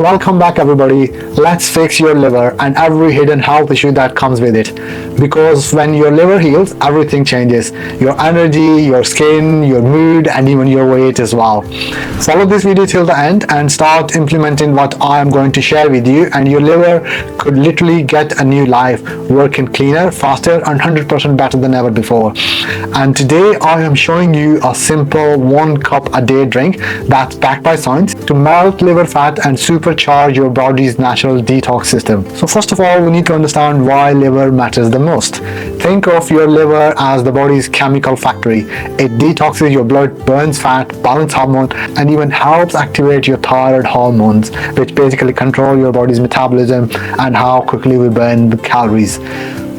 Welcome back everybody. Let's fix your liver and every hidden health issue that comes with it. Because when your liver heals, everything changes. Your energy, your skin, your mood, and even your weight as well. Follow this video till the end and start implementing what I am going to share with you, and your liver could literally get a new life, working cleaner, faster, and 100% better than ever before. And today I am showing you a simple 1 cup a day drink that's backed by science to melt liver fat and supercharge your body's natural detox system. So first of all, we need to understand why liver matters the most. Think of your liver as the body's chemical factory. It detoxes your blood, burns fat, balances hormones, and even helps activate your thyroid hormones, which basically control your body's metabolism and how quickly we burn the calories.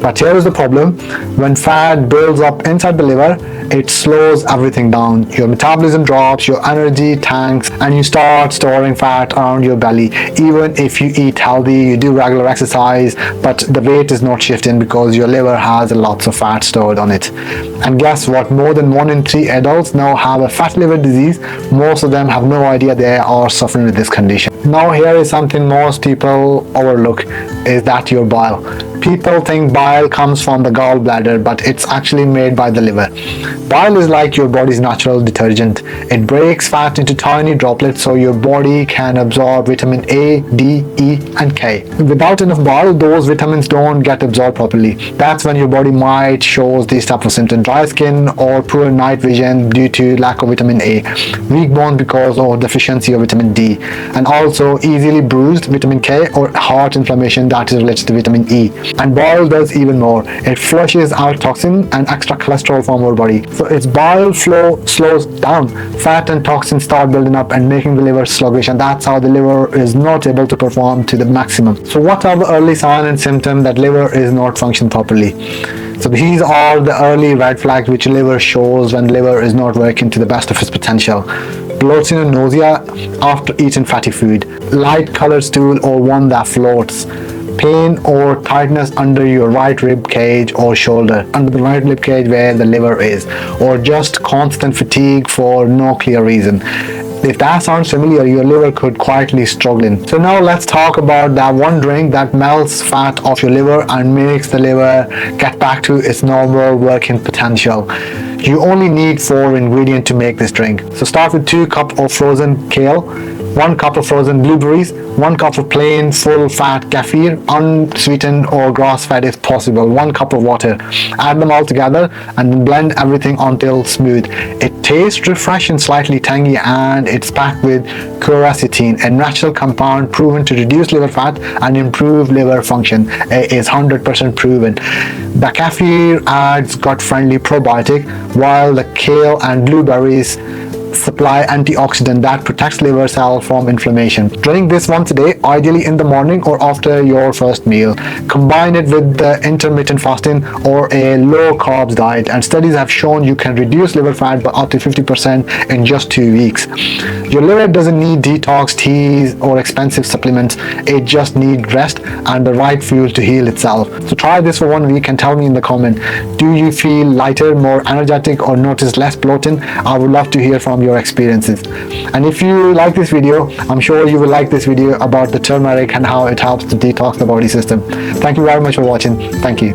But here is the problem. When fat builds up inside the liver, it slows everything down. Your metabolism drops, your energy tanks, and you start storing fat around your belly. Even if you eat healthy, you do regular exercise, but the weight is not shifting because your liver has lots of fat stored on it. And guess what? More than 1 in 3 adults now have a fat liver disease. Most of them have no idea they are suffering with this condition. Now here is something most people overlook, is that your bile. People think bile comes from the gallbladder, but it's actually made by the liver. Bile is like your body's natural detergent. It breaks fat into tiny droplets so your body can absorb vitamin A, D, E, and K. Without enough bile, those vitamins don't get absorbed properly. That's when your body might show these type of symptoms: dry skin or poor night vision due to lack of vitamin A, weak bones because of deficiency of vitamin D, and also easily bruised vitamin K or heart inflammation that is related to vitamin E. And bile does even more. It flushes out toxin and extra cholesterol from our body. So its bile flow slows down. Fat and toxins start building up and making the liver sluggish, and that's how the liver is not able to perform to the maximum. So what are the early signs and symptoms that liver is not functioning properly? So these are the early red flags which liver shows when liver is not working to the best of its potential. Bloating and nausea after eating fatty food, light colored stool or one that floats, pain or tightness under your right rib cage or shoulder, under the right rib cage where the liver is, or just constant fatigue for no clear reason. If that sounds familiar, your liver could quietly struggling. So now let's talk about that one drink that melts fat off your liver and makes the liver get back to its normal working potential. You only need 4 ingredients to make this drink. So start with 2 cups of frozen kale, 1 cup of frozen blueberries, 1 cup of plain full fat kefir, unsweetened or grass fed if possible, 1 cup of water. Add them all together and then blend everything until smooth. It tastes refreshing, slightly tangy, and it's packed with quercetin, a natural compound proven to reduce liver fat and improve liver function. It is 100% proven. The kefir adds gut-friendly probiotic, while the kale and blueberries supply antioxidant that protects liver cells from inflammation. Drink this once a day, ideally in the morning or after your first meal. Combine it with the intermittent fasting or a low carbs diet, and studies have shown you can reduce liver fat by up to 50% in just 2 weeks. Your liver doesn't need detox teas or expensive supplements. It just needs rest and the right fuel to heal itself. So try this for 1 week and tell me in the comment, do you feel lighter, more energetic, or notice less bloating? I would love to hear from your experiences. And if you like this video, I'm sure you will like this video about the turmeric and how it helps to detox the body system. Thank you very much for watching. Thank you.